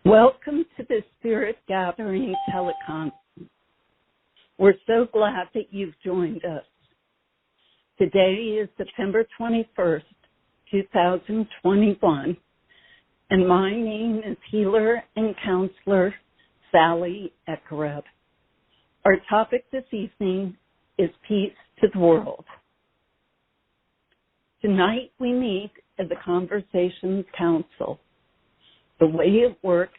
Welcome to the Spirit Gathering teleconference. We're so glad that you've joined us. Today is September 21st, 2021, and my name is Healer and Counselor Sally Ekaireb. Our topic this evening is Peace to the World. Tonight we meet at the Conversations Council. The way it works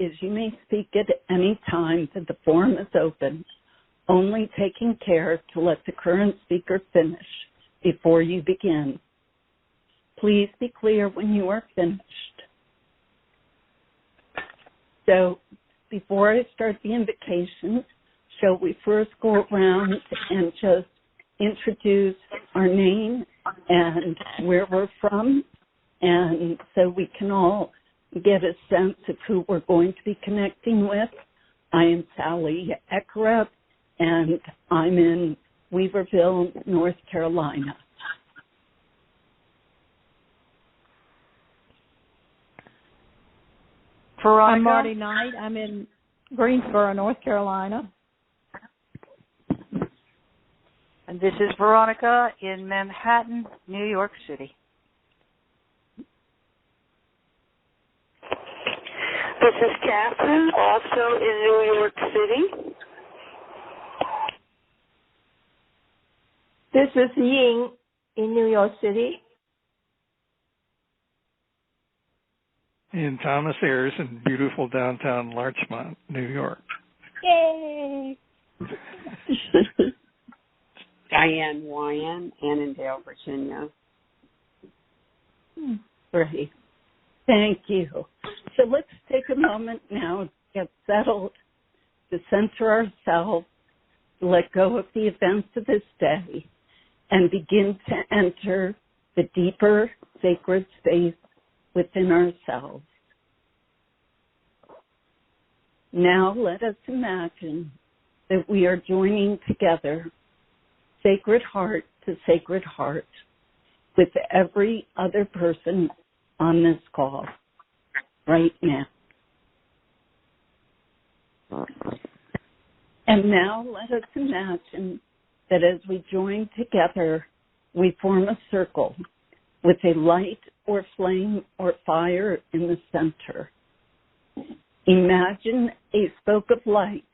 is you may speak at any time that the forum is open, only taking care to let the current speaker finish before you begin. Please be clear when you are finished. So, before I start the invocation, shall we first go around and just introduce our name and where we're from, and so we can all get a sense of who we're going to be connecting with. I am Sally Ekaireb, and I'm in Weaverville, North Carolina. Veronica. I'm Marty Knight. I'm in Greensboro, North Carolina. And this is Veronica in Manhattan, New York City. This is Catherine, also in New York City. This is Ying in New York City. And Thomas Ayers in beautiful downtown Larchmont, New York. Yay! Diane Wyan, Annandale, Virginia. Great. Thank you. So let's take a moment now to get settled, to center ourselves, to let go of the events of this day, and begin to enter the deeper sacred space within ourselves. Now let us imagine that we are joining together, sacred heart to sacred heart, with every other person on this call right now. And now let us imagine that as we join together, we form a circle with a light or flame or fire in the center. Imagine a spoke of light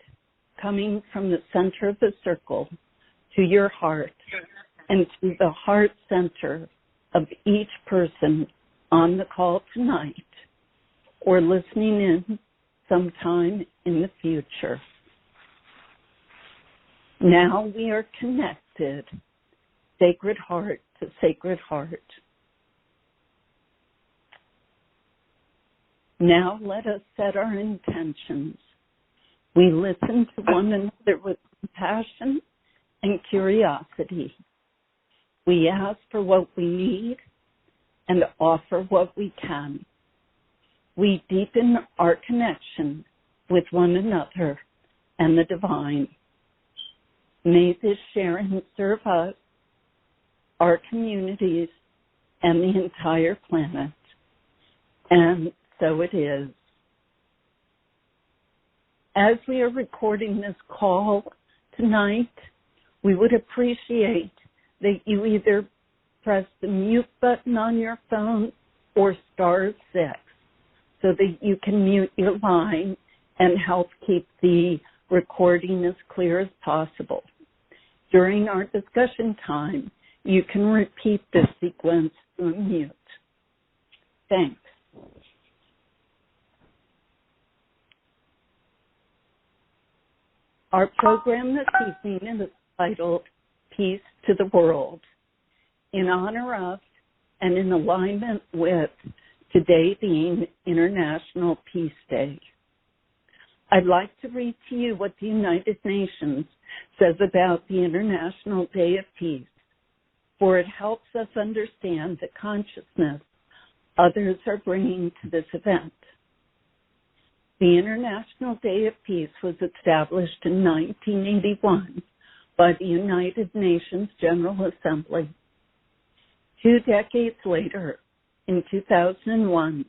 coming from the center of the circle to your heart and to the heart center of each person on the call tonight or listening in sometime in the future. Now we are connected, sacred heart to sacred heart. Now let us set our intentions. We listen to one another with compassion and curiosity. We ask for what we need and offer what we can. We deepen our connection with one another and the divine. May this sharing serve us, our communities, and the entire planet. And so it is. As we are recording this call tonight, we would appreciate that you either press the mute button on your phone or *6 so that you can mute your line and help keep the recording as clear as possible. During our discussion time, you can repeat this sequence to mute. Thanks. Our program this evening is titled Peace to the World. In honor of and in alignment with today being International Peace Day, I'd like to read to you what the United Nations says about the International Day of Peace, for it helps us understand the consciousness others are bringing to this event. The International Day of Peace was established in 1981 by the United Nations General Assembly. 2 decades later, in 2001,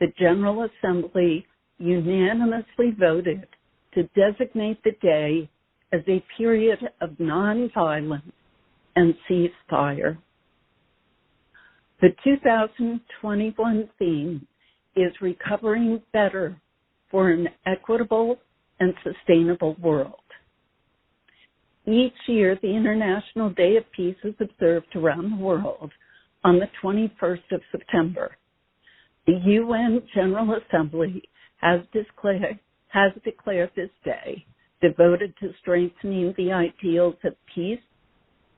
the General Assembly unanimously voted to designate the day as a period of nonviolence and ceasefire. The 2021 theme is Recovering Better for an Equitable and Sustainable World. Each year, the International Day of Peace is observed around the world on the 21st of September. The UN General Assembly has declared this day devoted to strengthening the ideals of peace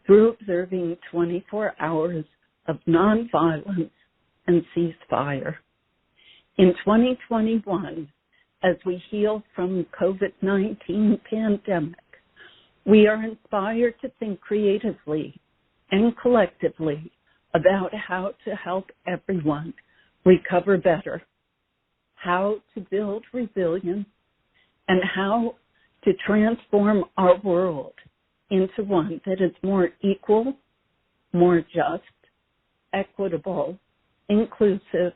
through observing 24 hours of nonviolence and ceasefire. In 2021, as we heal from COVID-19 pandemic, we are inspired to think creatively and collectively about how to help everyone recover better, how to build resilience, and how to transform our world into one that is more equal, more just, equitable, inclusive,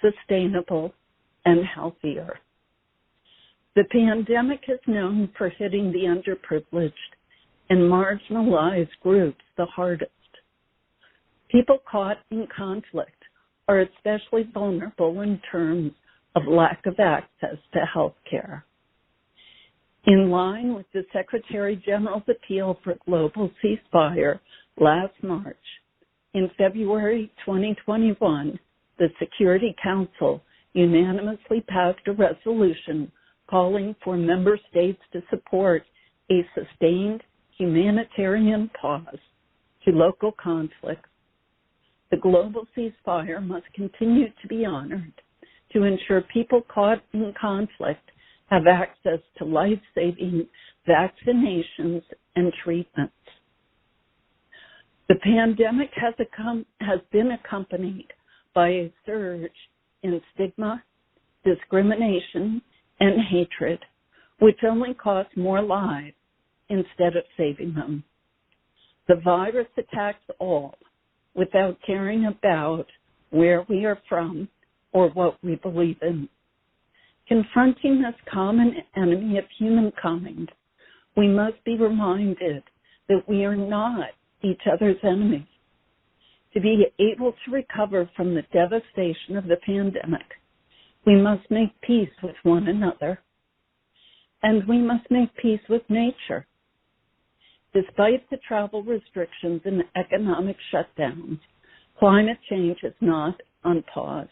sustainable, and healthier. The pandemic is known for hitting the underprivileged and marginalized groups the hardest. People caught in conflict are especially vulnerable in terms of lack of access to health care. In line with the Secretary General's appeal for global ceasefire last March, in February 2021, the Security Council unanimously passed a resolution calling for member states to support a sustained humanitarian pause to local conflicts. The global ceasefire must continue to be honored to ensure people caught in conflict have access to life-saving vaccinations and treatments. The pandemic has been accompanied by a surge in stigma, discrimination, and hatred, which only cost more lives instead of saving them. The virus attacks all without caring about where we are from or what we believe in. Confronting this common enemy of humankind, we must be reminded that we are not each other's enemies. To be able to recover from the devastation of the pandemic, we must make peace with one another, and we must make peace with nature. Despite the travel restrictions and economic shutdowns, climate change is not on pause.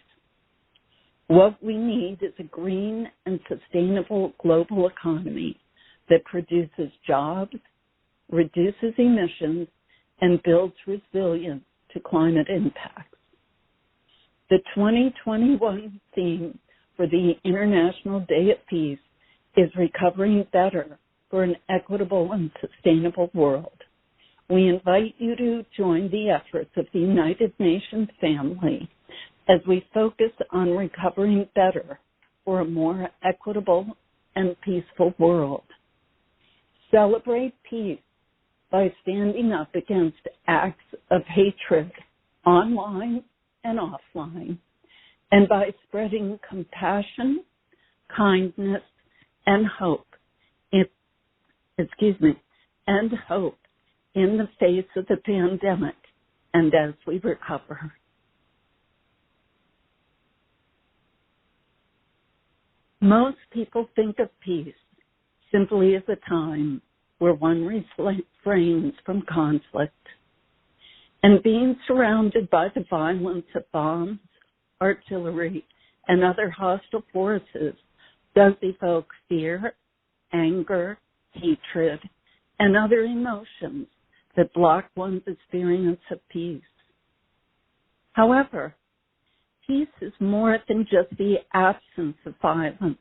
What we need is a green and sustainable global economy that produces jobs, reduces emissions, and builds resilience to climate impacts. The 2021 theme for the International Day of Peace is Recovering Better for an Equitable and Sustainable World. We invite you to join the efforts of the United Nations family as we focus on recovering better for a more equitable and peaceful world. Celebrate peace by standing up against acts of hatred online and offline, and by spreading compassion, kindness, and hope in the face of the pandemic and as we recover. Most people think of peace simply as a time where one refrains from conflict. And being surrounded by the violence of bombs, artillery, and other hostile forces does evoke fear, anger, hatred, and other emotions that block one's experience of peace. However, peace is more than just the absence of violence.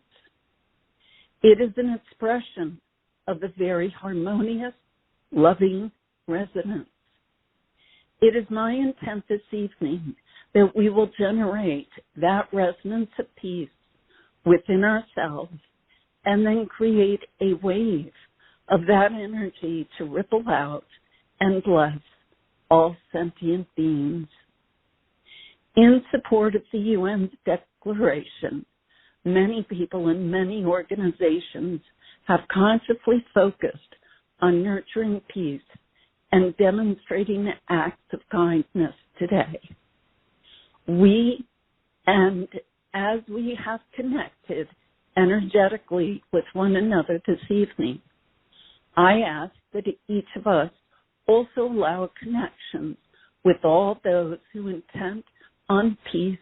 It is an expression of the very harmonious, loving resonance. It is my intent this evening that we will generate that resonance of peace within ourselves and then create a wave of that energy to ripple out and bless all sentient beings. In support of the UN's declaration Many people in many organizations have consciously focused on nurturing peace and demonstrating acts of kindness today. As we have connected energetically with one another this evening, I ask that each of us also allow connections with all those who intent on peace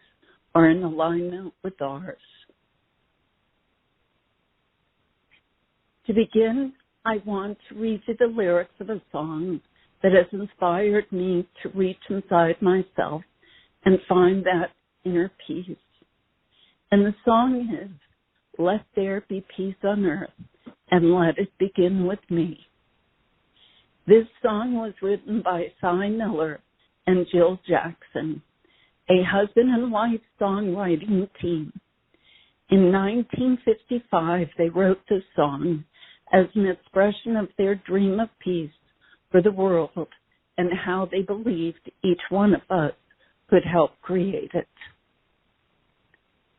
are in alignment with ours. To begin, I want to read you the lyrics of a song that has inspired me to reach inside myself and find that inner peace. And the song is, "Let there be peace on earth, and let it begin with me." This song was written by Cy Miller and Jill Jackson, a husband and wife songwriting team. In 1955, they wrote this song as an expression of their dream of peace for the world and how they believed each one of us could help create it.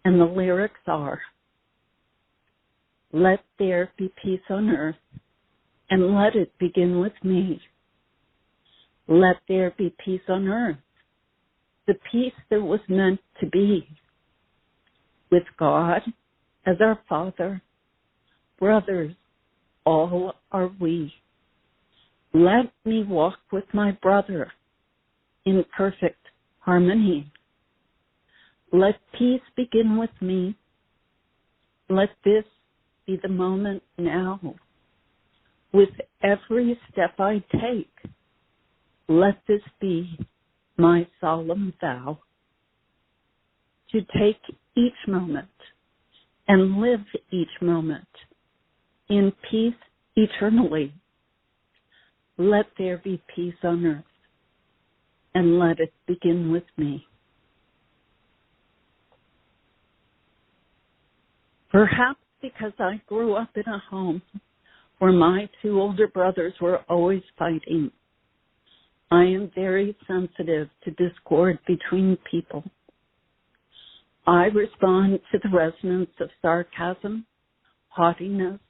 And the lyrics are, "Let there be peace on earth, and let it begin with me. Let there be peace on earth, the peace that was meant to be, with God as our Father, brothers, all are we. Let me walk with my brother in perfect harmony. Let peace begin with me. Let this be the moment now. With every step I take, let this be my solemn vow. To take each moment and live each moment in peace eternally. Let there be peace on earth, and let it begin with me." Perhaps because I grew up in a home where my two older brothers were always fighting, I am very sensitive to discord between people. I respond to the resonance of sarcasm, haughtiness,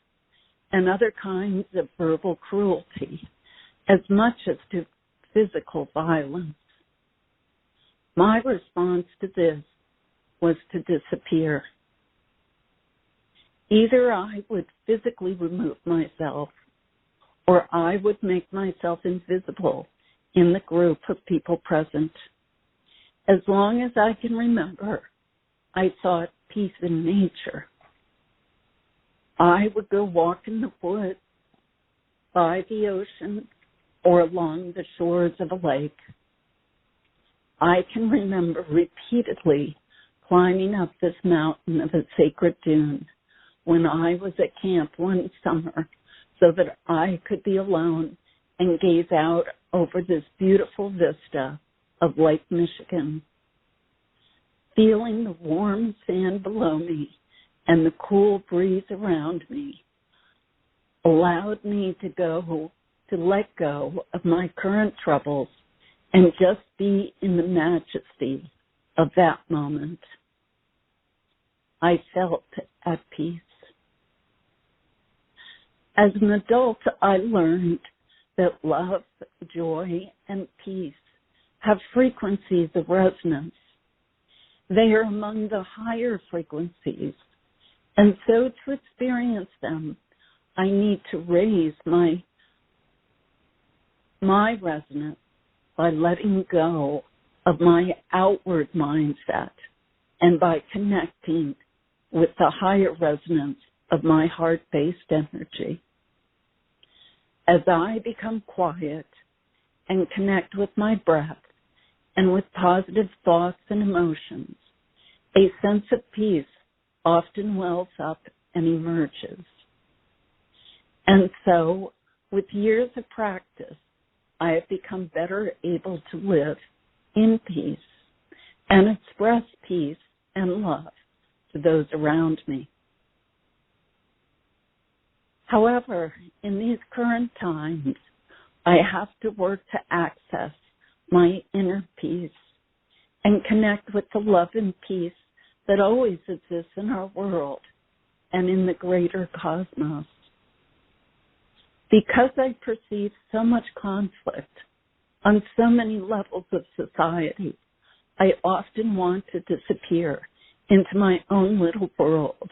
and other kinds of verbal cruelty as much as to physical violence. My response to this was to disappear. Either I would physically remove myself, or I would make myself invisible in the group of people present. As long as I can remember, I sought peace in nature. I would go walk in the woods, by the ocean, or along the shores of a lake. I can remember repeatedly climbing up this mountain of a sacred dune when I was at camp one summer so that I could be alone and gaze out over this beautiful vista of Lake Michigan. Feeling the warm sand below me and the cool breeze around me allowed me to let go of my current troubles and just be in the majesty of that moment. I felt at peace. As an adult, I learned that love, joy, and peace have frequencies of resonance. They are among the higher frequencies, and so to experience them, I need to raise my resonance by letting go of my outward mindset and by connecting with the higher resonance of my heart-based energy. As I become quiet and connect with my breath and with positive thoughts and emotions, a sense of peace often wells up and emerges. And so, with years of practice, I have become better able to live in peace and express peace and love to those around me. However, in these current times, I have to work to access my inner peace and connect with the love and peace that always exists in our world and in the greater cosmos. Because I perceive so much conflict on so many levels of society, I often want to disappear into my own little world,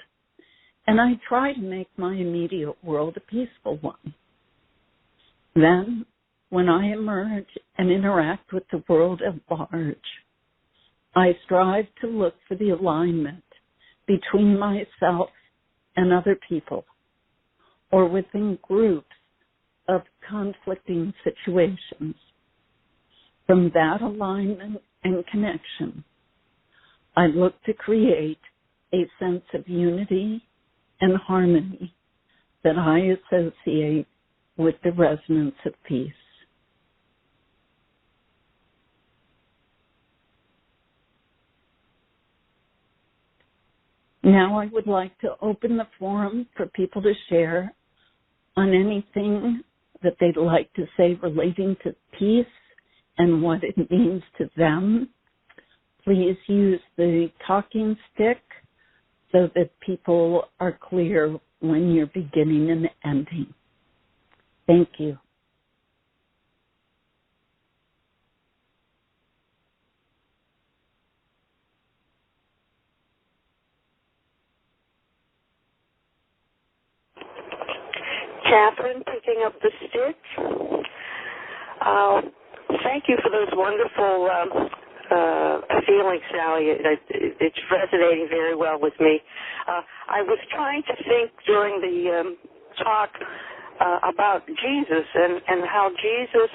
and I try to make my immediate world a peaceful one. Then, when I emerge and interact with the world at large, I strive to look for the alignment between myself and other people, or within groups of conflicting situations. From that alignment and connection, I look to create a sense of unity and harmony that I associate with the resonance of peace. Now I would like to open the forum for people to share on anything that they'd like to say relating to peace and what it means to them. Please use the talking stick so that people are clear when you're beginning and ending. Thank you. Catherine, picking up the stick. Thank you for those wonderful feelings, Sally. It's resonating very well with me. I was trying to think during the talk about Jesus and how Jesus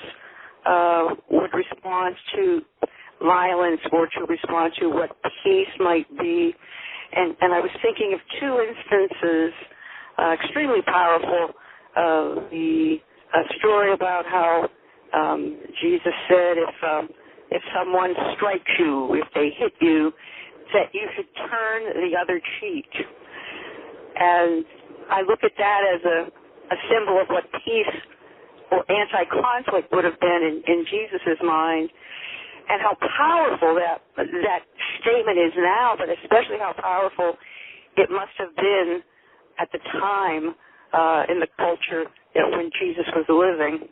would respond to violence or to respond to what peace might be. And I was thinking of two instances, extremely powerful. The story about how Jesus said if someone strikes you, if they hit you, that you should turn the other cheek. And I look at that as a symbol of what peace or anti-conflict would have been in Jesus' mind, and how powerful that statement is now, but especially how powerful it must have been at the time in the culture when Jesus was living.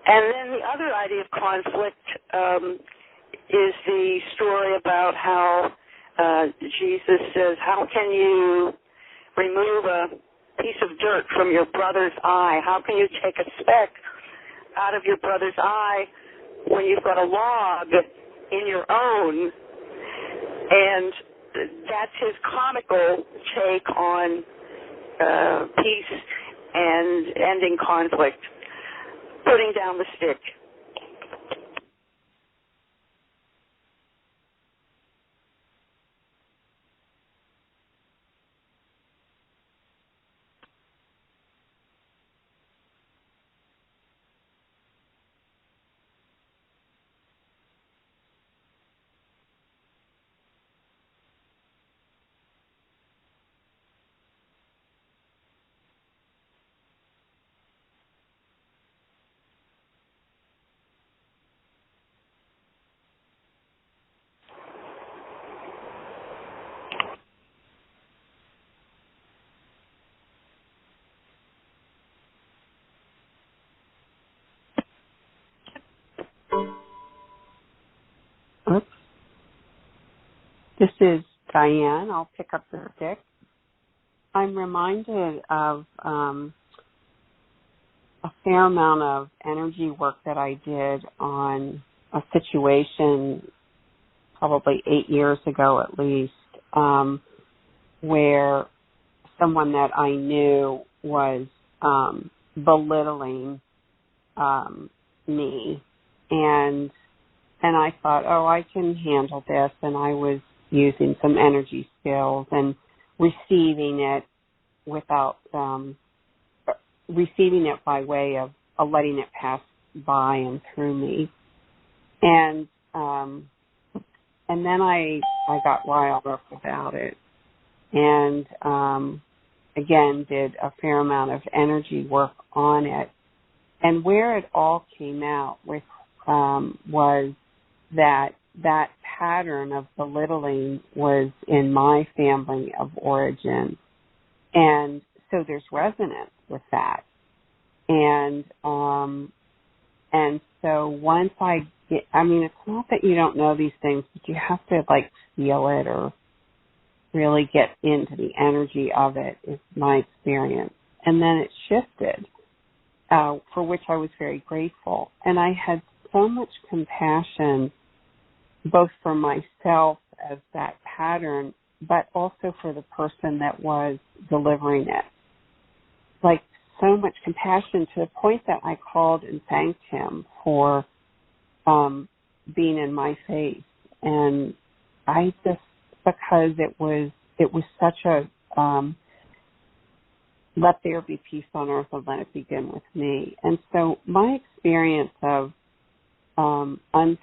And then the other idea of conflict is the story about how Jesus says, how can you remove a piece of dirt from your brother's eye? How can you take a speck out of your brother's eye when you've got a log in your own? And that's his comical take on peace and ending conflict, putting down the stick. Oops. This is Diane. I'll pick up the stick. I'm reminded of a fair amount of energy work that I did on a situation probably 8 years ago at least, where someone that I knew was belittling me, and I thought, I can handle this, and I was using some energy skills and receiving it by way of letting it pass by and through me, and then I got riled up about it, and again did a fair amount of energy work on it, and where it all came out with was that that pattern of belittling was in my family of origin. And so there's resonance with that. And so once it's not that you don't know these things, but you have to like feel it or really get into the energy of it, is my experience. And then it shifted, for which I was very grateful. And I had so much compassion, both for myself as that pattern, but also for the person that was delivering it. Like, so much compassion to the point that I called and thanked him for being in my face. And I just, because it was such a let there be peace on earth and let it begin with me. And so my experience of untying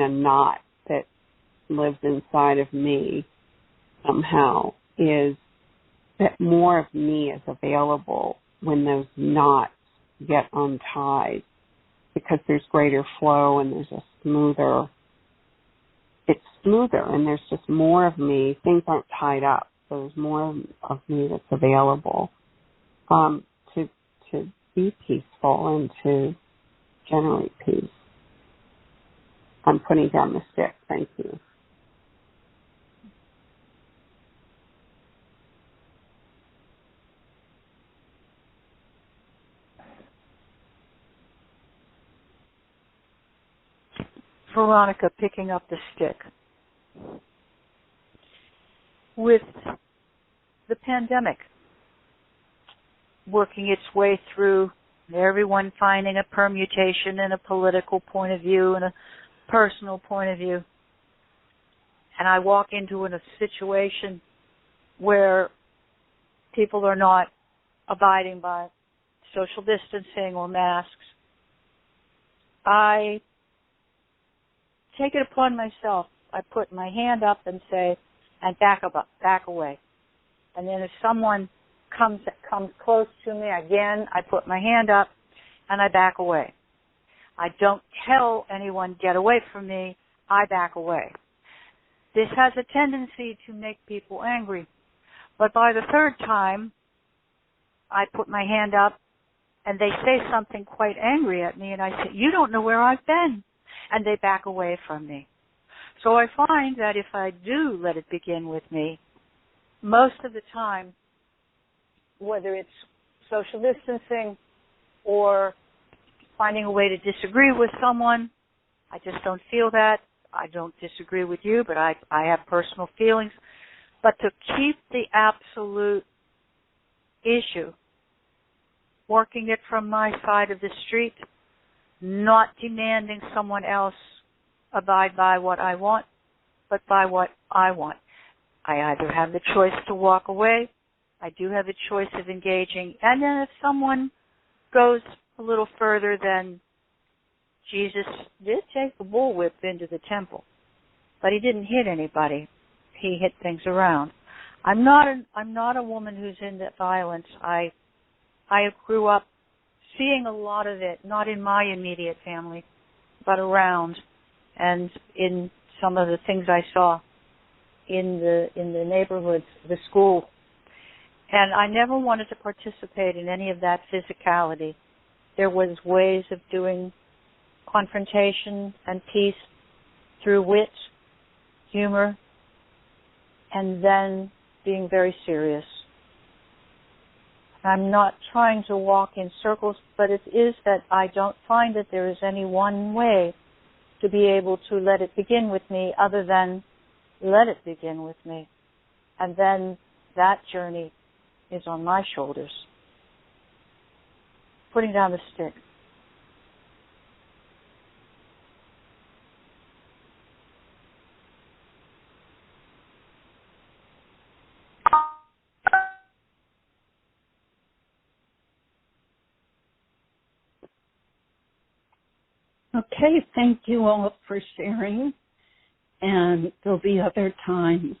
a knot that lives inside of me somehow is that more of me is available when those knots get untied, because there's greater flow and there's it's smoother and there's just more of me. Things aren't tied up, so there's more of me that's available to be peaceful and to generate peace. I'm putting down the stick. Thank you. Veronica, picking up the stick. With the pandemic working its way through, everyone finding a permutation and a political point of view and a personal point of view, and I walk into a situation where people are not abiding by social distancing or masks, I take it upon myself. I put my hand up and say, and back away. And then if someone comes close to me again, I put my hand up and I back away. I don't tell anyone, get away from me. I back away. This has a tendency to make people angry. But by the third time, I put my hand up and they say something quite angry at me, and I say, you don't know where I've been. And they back away from me. So I find that if I do let it begin with me, most of the time, whether it's social distancing or finding a way to disagree with someone, I just don't feel that. I don't disagree with you, but I have personal feelings. But to keep the absolute issue, working it from my side of the street, not demanding someone else abide by what I want, but by what I want. I either have the choice to walk away, I do have the choice of engaging, and then if someone goes a little further, then Jesus did take the bullwhip into the temple, but he didn't hit anybody. He hit things around. I'm not a woman who's into violence. I grew up seeing a lot of it, not in my immediate family, but around, and in some of the things I saw in the neighborhoods, the school. And I never wanted to participate in any of that physicality. There was ways of doing confrontation and peace through wit, humor, and then being very serious. I'm not trying to walk in circles, but it is that I don't find that there is any one way to be able to let it begin with me other than let it begin with me. And then that journey is on my shoulders. Putting down the stick. Okay, thank you all for sharing. And there'll be other times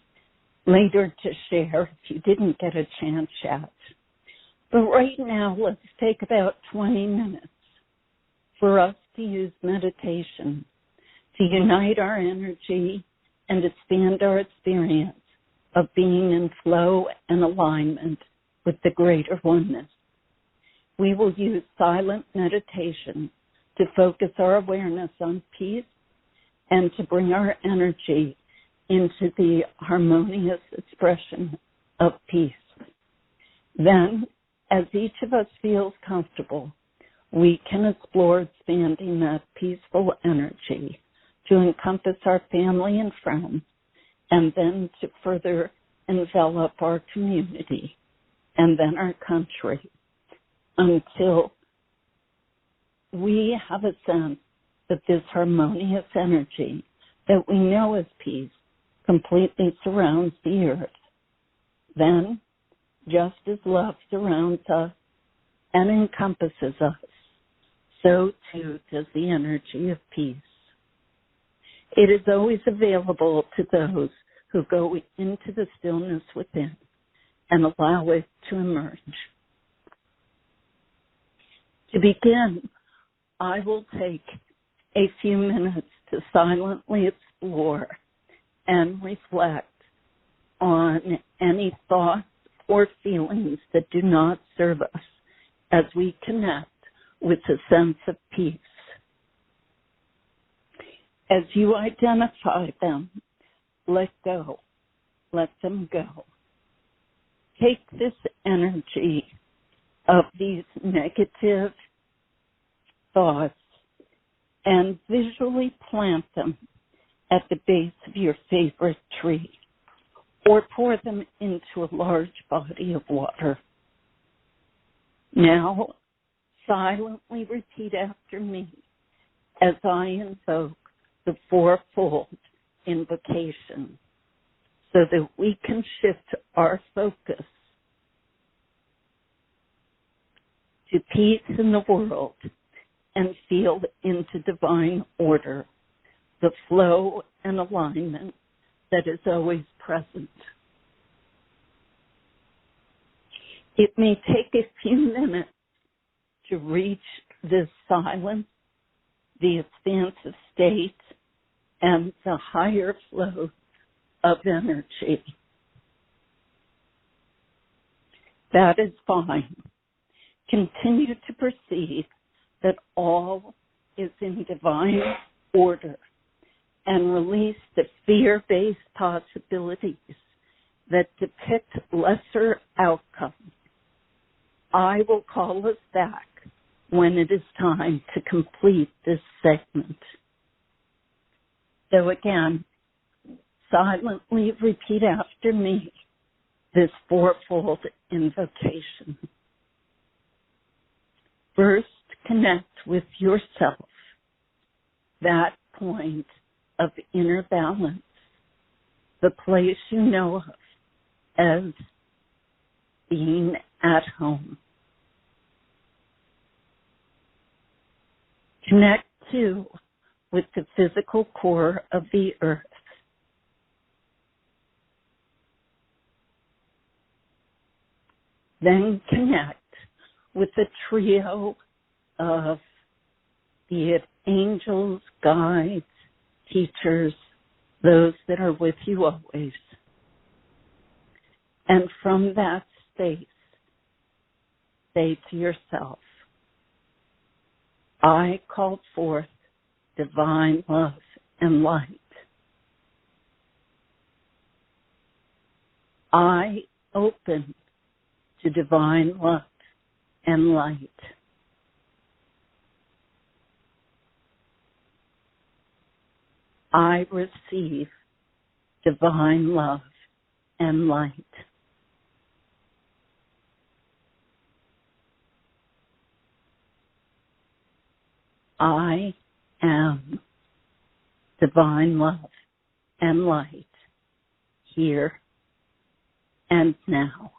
later to share if you didn't get a chance yet. But right now, let's take about 20 minutes for us to use meditation to unite our energy and expand our experience of being in flow and alignment with the greater oneness. We will use silent meditation to focus our awareness on peace and to bring our energy into the harmonious expression of peace. Then, as each of us feels comfortable, we can explore expanding that peaceful energy to encompass our family and friends, and then to further envelop our community and then our country until we have a sense that this harmonious energy that we know as peace completely surrounds the earth. Then, just as love surrounds us and encompasses us, so too does the energy of peace. It is always available to those who go into the stillness within and allow it to emerge. To begin, I will take a few minutes to silently explore and reflect on any thoughts or feelings that do not serve us as we connect with a sense of peace. As you identify them, let go. Let them go. Take this energy of these negative thoughts and visually plant them at the base of your favorite tree, or pour them into a large body of water. Now, silently repeat after me as I invoke the fourfold invocation so that we can shift our focus to peace in the world and feel into divine order, the flow and alignment that is always present. It may take a few minutes to reach this silence, the expansive state, and the higher flow of energy. That is fine. Continue to perceive that all is in divine order and release the fear-based possibilities that depict lesser outcomes. I will call us back when it is time to complete this segment. So again, silently repeat after me this fourfold invocation. First, connect with yourself, that point of inner balance, the place you know of as being at home. Connect, too, with the physical core of the earth. Then connect with the trio of, be it angels, guides, teachers, those that are with you always. And from that space, say to yourself, I call forth divine love and light. I open to divine love and light. I receive divine love and light. I am divine love and light here and now.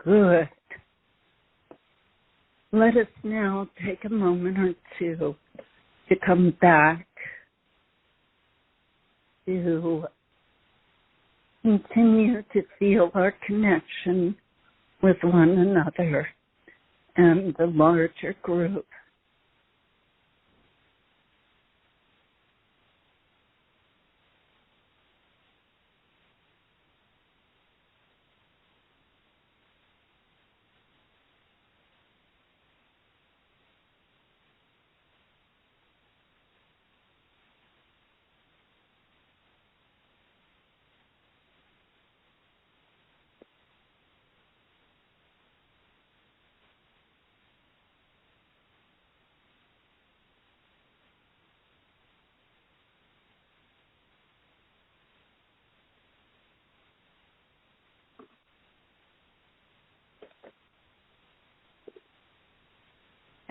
Good. Let us now take a moment or two to come back to continue to feel our connection with one another and the larger group.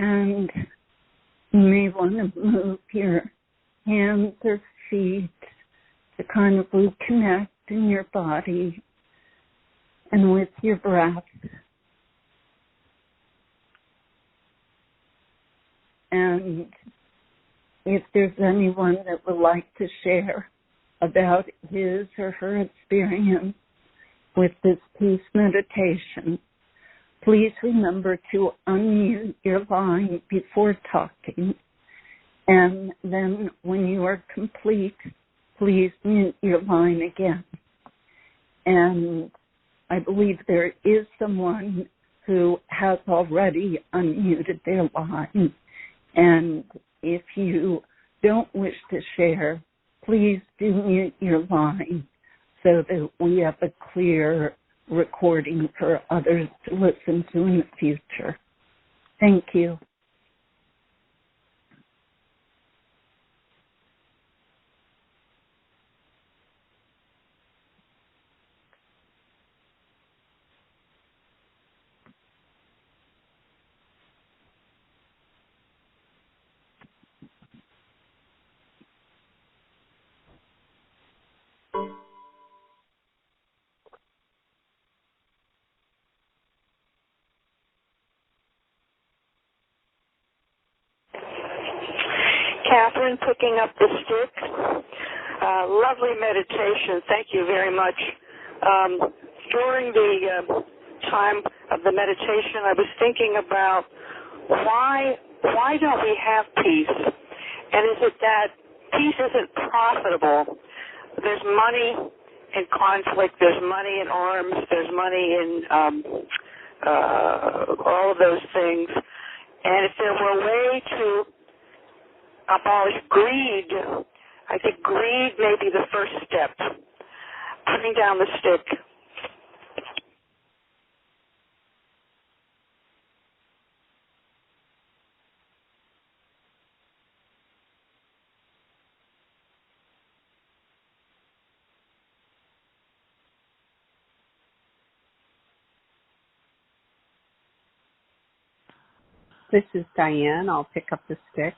And you may want to move your hands or feet to kind of reconnect in your body and with your breath. And if there's anyone that would like to share about his or her experience with this peace meditation, please remember to unmute your line before talking. And then when you are complete, please mute your line again. And I believe there is someone who has already unmuted their line. And if you don't wish to share, please do mute your line so that we have a clear recording for others to listen to in the future. Thank you. Catherine, picking up the stick. Lovely meditation. Thank you very much. During the time of the meditation, I was thinking about why don't we have peace? And is it that peace isn't profitable? There's money in conflict. There's money in arms. There's money in all of those things. And if there were a way to abolish greed, I think greed may be the first step. Putting down the stick. This is Diane. I'll pick up the stick.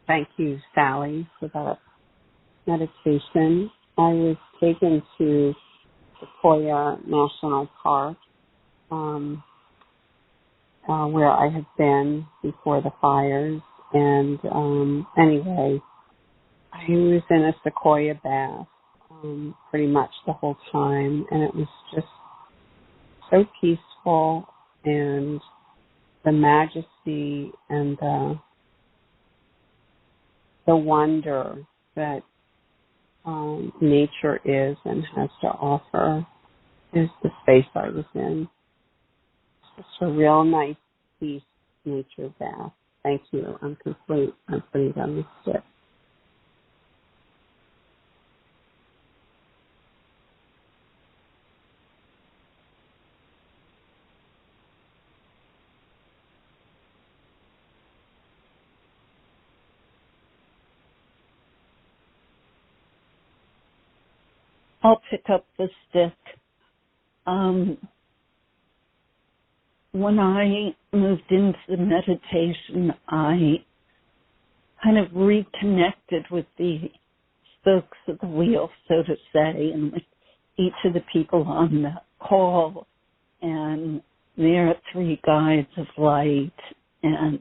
Thank you, Sally, for that meditation. I was taken to Sequoia National Park, where I had been before the fires. And anyway, I was in a Sequoia bath pretty much the whole time, and it was just so peaceful, and the majesty and the wonder that nature is and has to offer is the space I was in. It's just a real nice, peace nature bath. Thank you. I'm complete. I'm putting down the stick. I'll pick up the stick. When I moved into the meditation, I kind of reconnected with the spokes of the wheel, so to say, and with each of the people on the call. And There are 3 guides of light, and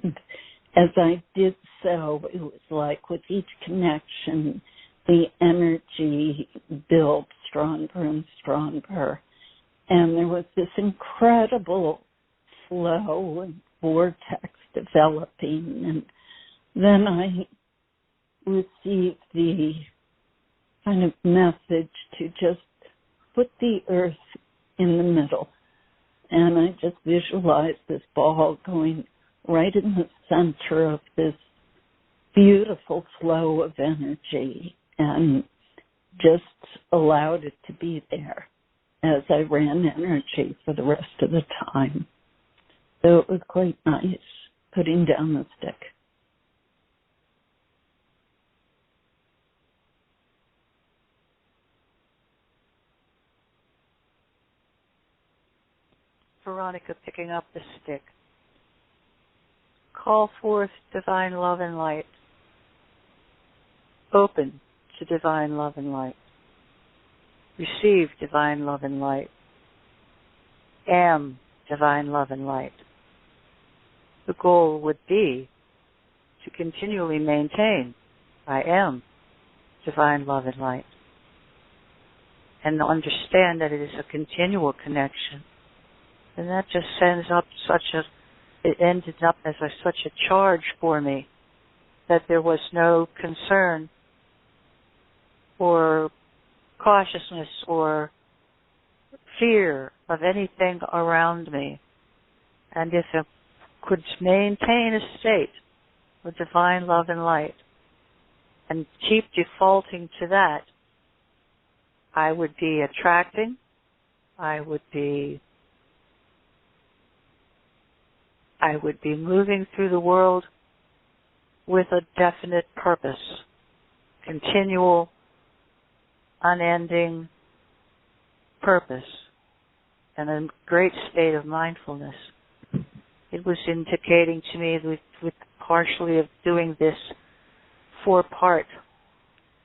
as I did so, it was like with each connection, the energy built stronger and stronger. And there was this incredible flow and vortex developing. And then I received the kind of message to just put the earth in the middle. And I just visualized this ball going right in the center of this beautiful flow of energy and just allowed it to be there as I ran energy for the rest of the time. So it was quite nice putting down the stick. Veronica picking up the stick. Call forth divine love and light. Open to divine love and light. Receive divine love and light. Am divine love and light. The goal would be to continually maintain I am divine love and light. And understand that it is a continual connection. And that just sends up it ended up as such a charge for me that there was no concern or cautiousness or fear of anything around me. And if I could maintain a state of divine love and light and keep defaulting to that, I would be attracting, I would be moving through the world with a definite purpose, continual, unending purpose, and a great state of mindfulness. It was indicating to me with partially of doing this 4-part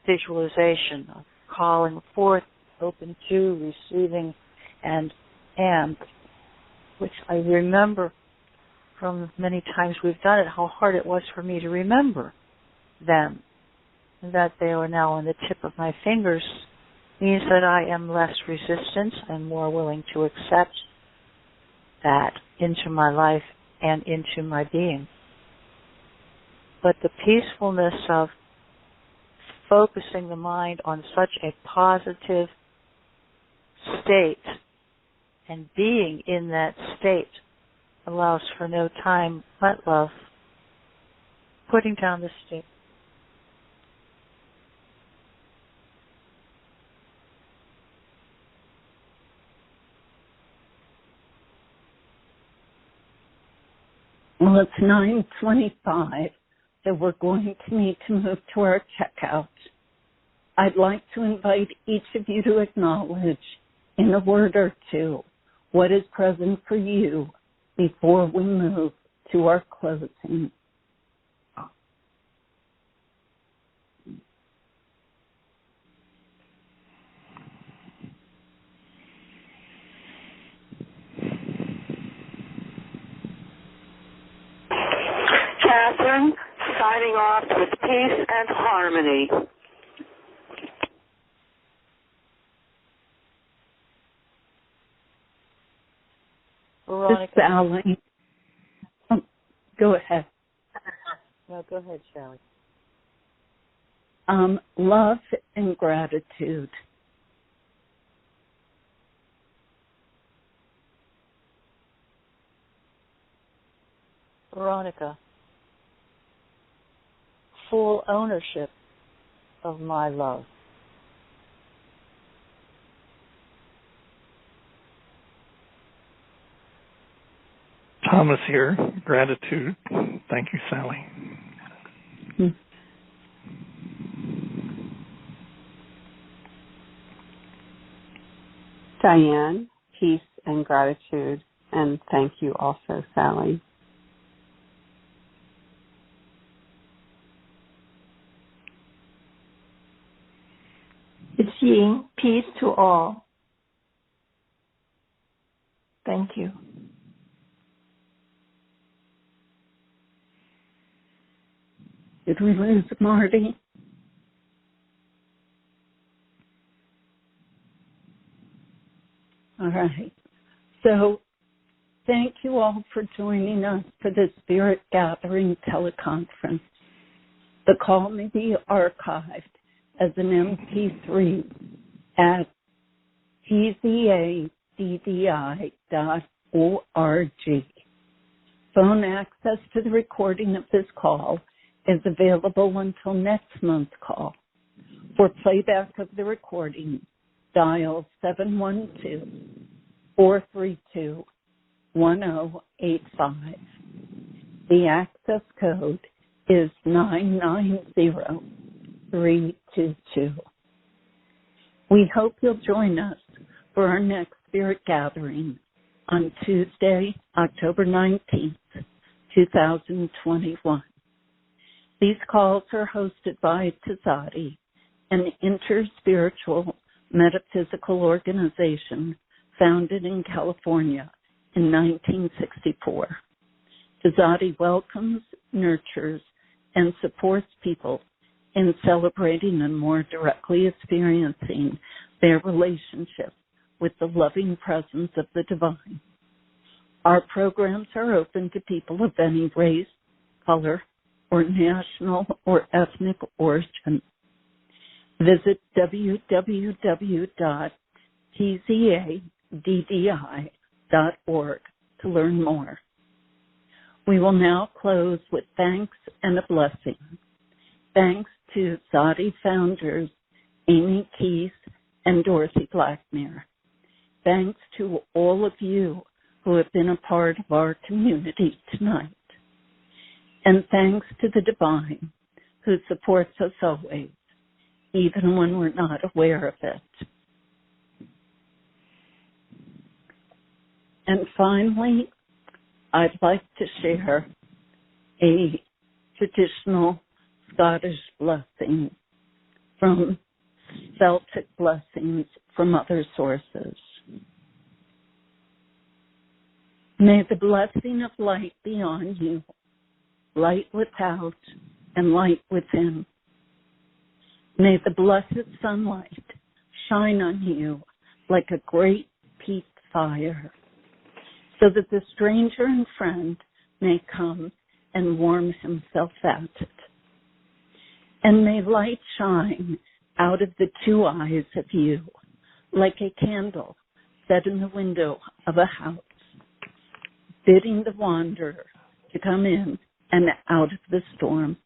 visualization of calling forth, open to, receiving, and am, which I remember from many times we've done it, how hard it was for me to remember them. And that they are now on the tip of my fingers means that I am less resistant and more willing to accept that into my life and into my being. But the peacefulness of focusing the mind on such a positive state and being in that state allows for no time but love. Putting down the stick. Well, it's 9:25, so we're going to need to move to our checkout. I'd like to invite each of you to acknowledge in a word or two what is present for you before we move to our closing. Catherine, signing off with peace and harmony. Veronica. Sally. Oh, go ahead. No, go ahead, Sally. Love and gratitude. Veronica. Full ownership of my love. Thomas here. Gratitude. Thank you, Sally. Diane, peace and gratitude, and thank you also, Sally. It's Ying, peace to all. Thank you. Did we lose Marty? All right. So thank you all for joining us for the Spirit Gathering teleconference. The call may be archived as an MP3 at tzaddi.org. Phone access to the recording of this call is available until next month's call. For playback of the recording, dial 712-432-1085. The access code is 990322. We hope you'll join us for our next Spirit Gathering on Tuesday, October 19th, 2021. These calls are hosted by Tzaddi, an interspiritual metaphysical organization founded in California in 1964. Tzaddi welcomes, nurtures, and supports people in celebrating and more directly experiencing their relationship with the loving presence of the divine. Our programs are open to people of any race, color, or national or ethnic origin. Visit www.tzaddi.org to learn more. We will now close with thanks and a blessing. Thanks to Tzaddi founders Amy Keith and Dorothy Blackmere. Thanks to all of you who have been a part of our community tonight. And thanks to the divine who supports us always, even when we're not aware of it. And finally, I'd like to share a traditional Scottish blessing from Celtic blessings from other sources. May the blessing of light be on you, light without and light within. May the blessed sunlight shine on you like a great peat fire, so that the stranger and friend may come and warm himself at it. And may light shine out of the two eyes of you, like a candle set in the window of a house, bidding the wanderer to come in and out of the storm.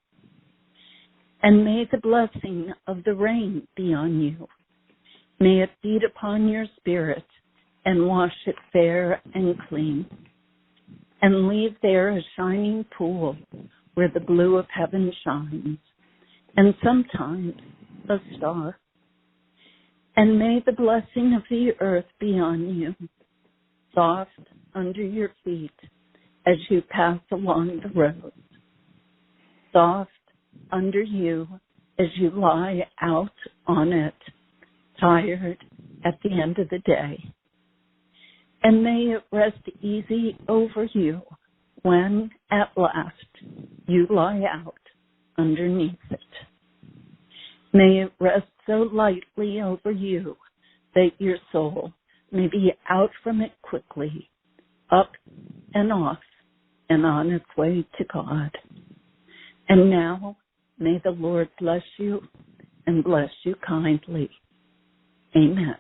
And may the blessing of the rain be on you. May it beat upon your spirit and wash it fair and clean, and leave there a shining pool where the blue of heaven shines, and sometimes a star. And may the blessing of the earth be on you, soft under your feet as you pass along the road, soft under you as you lie out on it, tired at the end of the day. And may it rest easy over you when, at last, you lie out underneath it. May it rest so lightly over you that your soul may be out from it quickly, up and off and on its way to God. And now, may the Lord bless you and bless you kindly. Amen.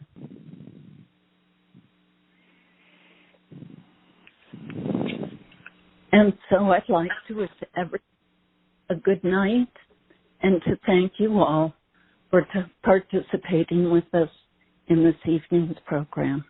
And so I'd like to wish everyone a good night and to thank you all for participating with us in this evening's program.